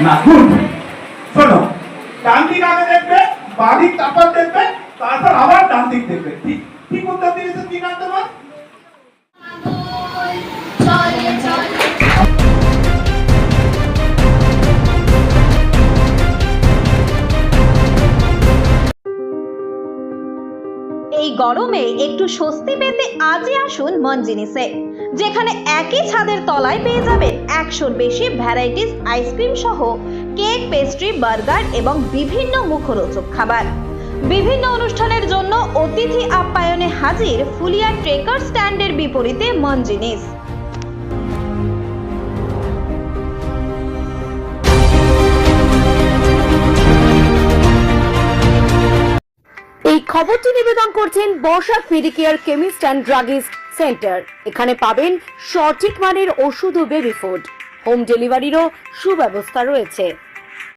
না গুড। শোনো, ডান দিক আগে দেখবে, বাঁ দিক তারপর দেখবে, তারপর আবার ডান দিক দেখবে। ঠিক ঠিক উত্তর দিয়েছে। কি নাম তোমার? এই গরমে একটু স্বস্তি পেতে আজই আসুন মন জিনিসে, যেখানে একই ছাদের তলায় পেয়ে যাবেন 100-র বেশি ভ্যারাইটিস আইসক্রিম সহ কেক, পেস্ট্রি, বার্গার এবং বিভিন্ন মুখরোচক খাবার। বিভিন্ন অনুষ্ঠানের জন্য অতিথি আপ্যায়নে হাজির ফুলিয়া ট্রেকার স্ট্যান্ডের বিপরীতে মন জিনিস। এই খবরটি নিবেদন করছেন বর্ষাক medicare chemist and druggist centre. এখানে পাবেন সঠিক মানের ওষুধ ও বেবি ফুড। হোম ডেলিভারিরও সুব্যবস্থা রয়েছে।